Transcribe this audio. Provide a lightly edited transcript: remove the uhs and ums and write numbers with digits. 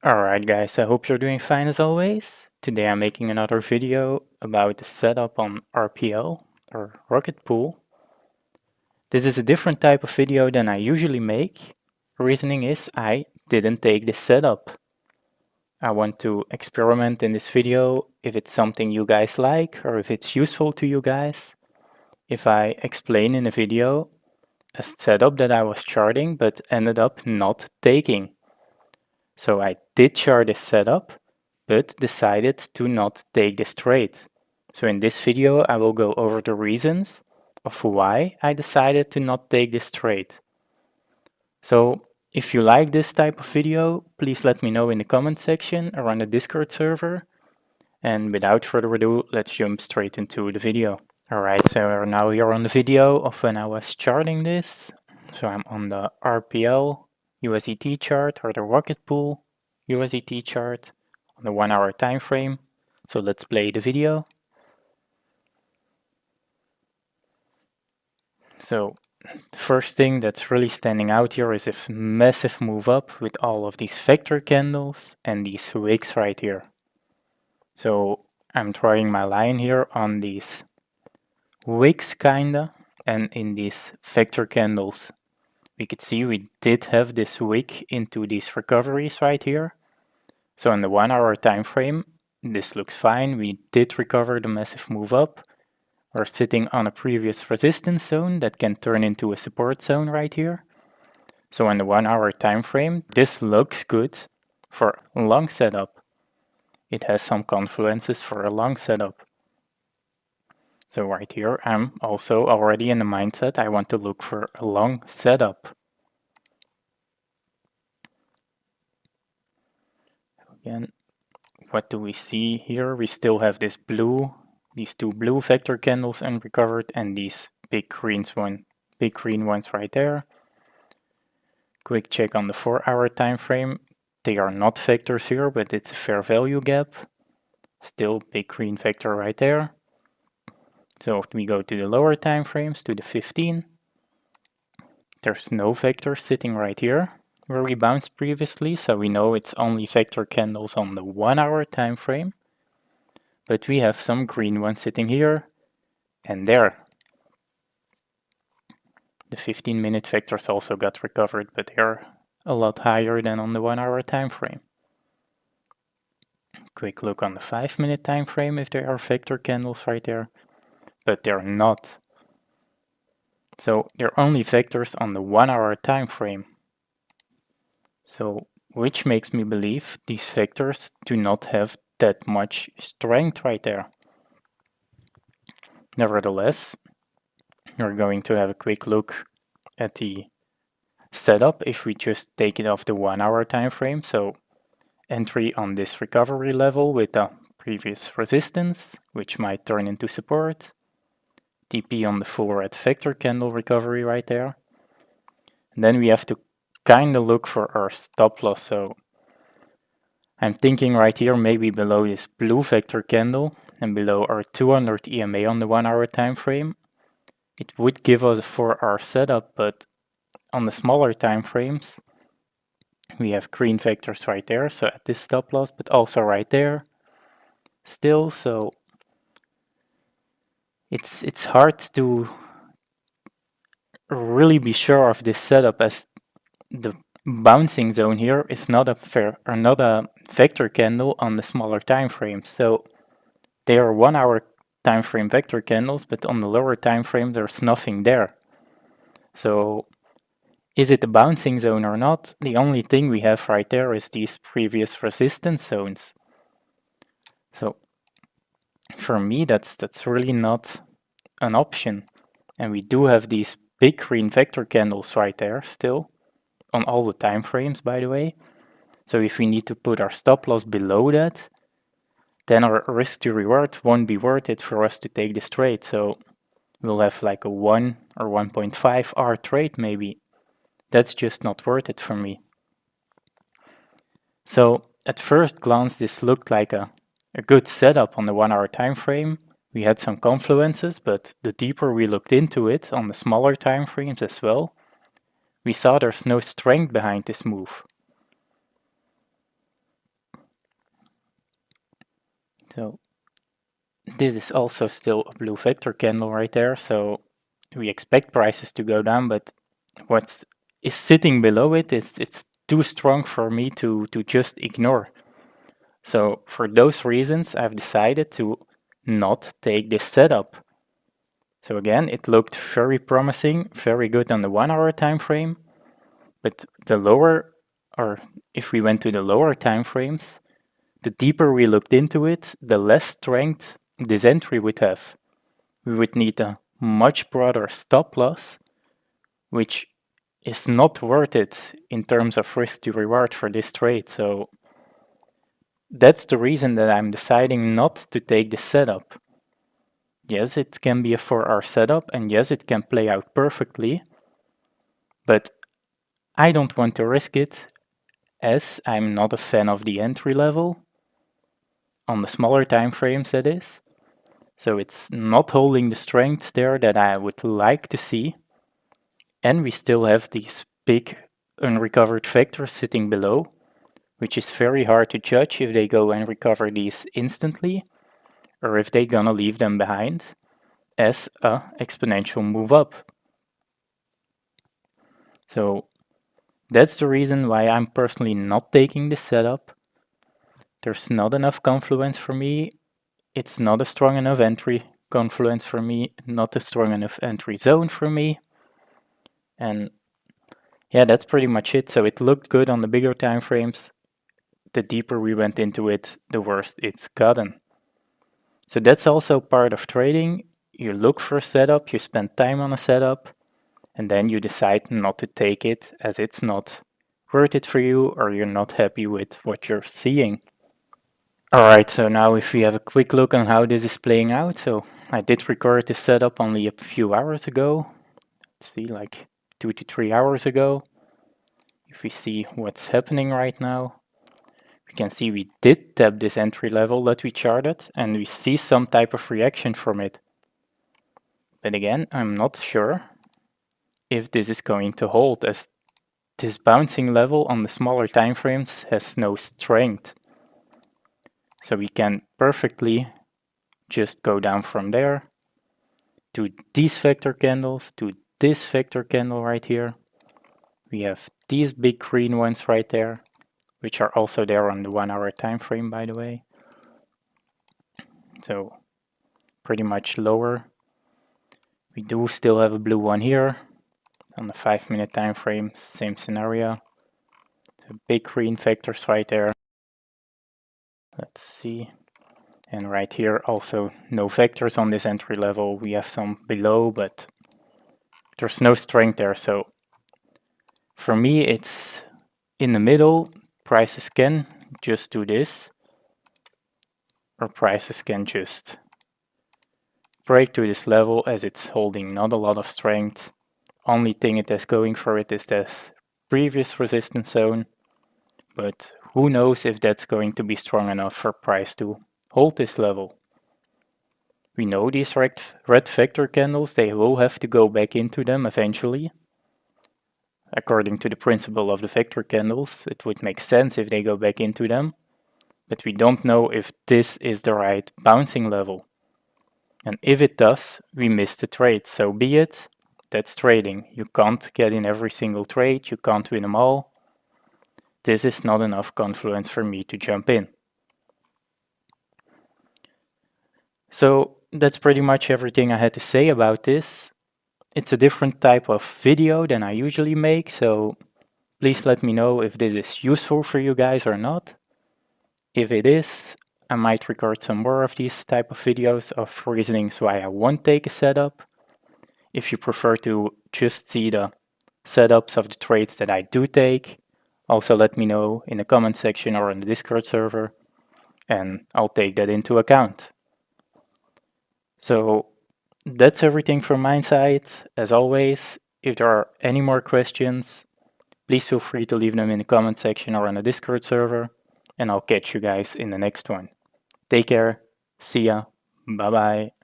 Alright guys, I hope you're doing fine as always. Today I'm making another video about the setup on RPL, or Rocket Pool. This is a different type of video than I usually make. Reasoning is I didn't take this setup. I want to experiment in this video if it's something you guys like or if it's useful to you guys. If I explain in a video a setup that I was charting but ended up not taking. So I did chart this setup, but decided to not take this trade. So in this video I will go over the reasons of why I decided to not take this trade. So if you like this type of video, please let me know in the comment section or on the Discord server. And without further ado, let's jump straight into the video. Alright, so we're now here on the video of when I was charting this. So I'm on the RPL USDT chart or the Rocket Pool USDT chart on the 1 hour time frame. So let's play the video. So the first thing that's really standing out here is a massive move up with all of these vector candles and these wicks right here. So I'm drawing my line here on these wicks kinda, and in these vector candles. We could see we did have this wick into these recoveries right here. So in the 1 hour time frame, this looks fine. We did recover the massive move up. We're sitting on a previous resistance zone that can turn into a support zone right here. So in the 1 hour time frame, this looks good for a long setup. It has some confluences for a long setup. So right here, I'm also already in the mindset I want to look for a long setup. Again, what do we see here? We still have these two blue vector candles unrecovered and these big green ones right there. Quick check on the 4 hour time frame. They are not vectors here, but it's a fair value gap. Still big green vector right there. So if we go to the lower time frames, to the 15, there's no vector sitting right here where we bounced previously, so we know it's only vector candles on the 1 hour time frame. But we have some green ones sitting here and there. The 15-minute vectors also got recovered, but they're a lot higher than on the 1 hour time frame. Quick look on the 5-minute time frame if there are vector candles right there, but they're not. So they're only vectors on the 1 hour time frame. So which makes me believe these vectors do not have that much strength right there. Nevertheless, we're going to have a quick look at the setup if we just take it off the 1 hour time frame. So entry on this recovery level with the previous resistance, which might turn into support. TP on the full red vector candle recovery right there. And then we have to kind of look for our stop loss. So I'm thinking right here, maybe below this blue vector candle and below our 200 EMA on the 1 hour time frame. It would give us a 4-hour setup, but on the smaller time frames, we have green vectors right there, so at this stop loss, but also right there still. So it's hard to really be sure of this setup, as the bouncing zone here is not a vector candle on the smaller time frames. So they are 1 hour time frame vector candles, but on the lower time frame there's nothing there. So is it a bouncing zone or not? The only thing we have right there is these previous resistance zones. So for me, that's really not an option. And we do have these big green vector candles right there still, on all the time frames, by the way. So if we need to put our stop loss below that, then our risk to reward won't be worth it for us to take this trade. So we'll have like a 1 or 1.5 hour trade maybe. That's just not worth it for me. So at first glance, this looked like a good setup on the 1 hour time frame. We had some confluences, but the deeper we looked into it on the smaller time frames as well, we saw there's no strength behind this move. So this is also still a blue vector candle right there, so we expect prices to go down, but what is sitting below it is it's too strong for me to just ignore. So for those reasons, I've decided to not take this setup. So again, it looked very promising, very good on the 1 hour time frame, but the lower, or if we went to the lower time frames, the deeper we looked into it, the less strength this entry would have. We would need a much broader stop loss, which is not worth it in terms of risk to reward for this trade. So that's the reason that I'm deciding not to take this setup. Yes, it can be a 4-hour setup, and yes, it can play out perfectly, but I don't want to risk it, as I'm not a fan of the entry level, on the smaller time frames that is. So it's not holding the strength there that I would like to see, and we still have these big unrecovered vectors sitting below, which is very hard to judge if they go and recover these instantly, or if they're gonna leave them behind as a exponential move up. So that's the reason why I'm personally not taking this setup. There's not enough confluence for me. It's not a strong enough entry confluence for me, not a strong enough entry zone for me. And yeah, that's pretty much it. So it looked good on the bigger time frames. The deeper we went into it, the worse it's gotten. So that's also part of trading. You look for a setup, you spend time on a setup, and then you decide not to take it as it's not worth it for you or you're not happy with what you're seeing. Alright, so now if we have a quick look on how this is playing out. So I did record this setup only a few hours ago. Let's see, like 2 to 3 hours ago. If we see what's happening right now, we can see we did tap this entry level that we charted and we see some type of reaction from it. But again, I'm not sure if this is going to hold, as this bouncing level on the smaller time frames has no strength. So we can perfectly just go down from there to these vector candles, to this vector candle right here. We have these big green ones right there, which are also there on the 1 hour time frame, by the way. So pretty much lower. We do still have a blue one here on the 5-minute time frame, same scenario. So big green vectors right there. Let's see. And right here also no vectors on this entry level. We have some below, but there's no strength there. So for me, it's in the middle. Prices can just do this, or prices can just break to this level as it's holding not a lot of strength. Only thing it has going for it is this previous resistance zone, but who knows if that's going to be strong enough for price to hold this level. We know these red vector candles, they will have to go back into them eventually. According to the principle of the vector candles, it would make sense if they go back into them, but we don't know if this is the right bouncing level. And if it does, we miss the trade, so be it. That's trading. You can't get in every single trade, you can't win them all. This is not enough confluence for me to jump in. So that's pretty much everything I had to say about this. It's a different type of video than I usually make, so please let me know if this is useful for you guys or not. If it is, I might record some more of these type of videos of reasonings why I won't take a setup. If you prefer to just see the setups of the trades that I do take, also let me know in the comment section or in the Discord server, and I'll take that into account. So that's everything from my side. As always, if there are any more questions, please feel free to leave them in the comment section or on the Discord server, and I'll catch you guys in the next one. Take care, see ya, bye bye.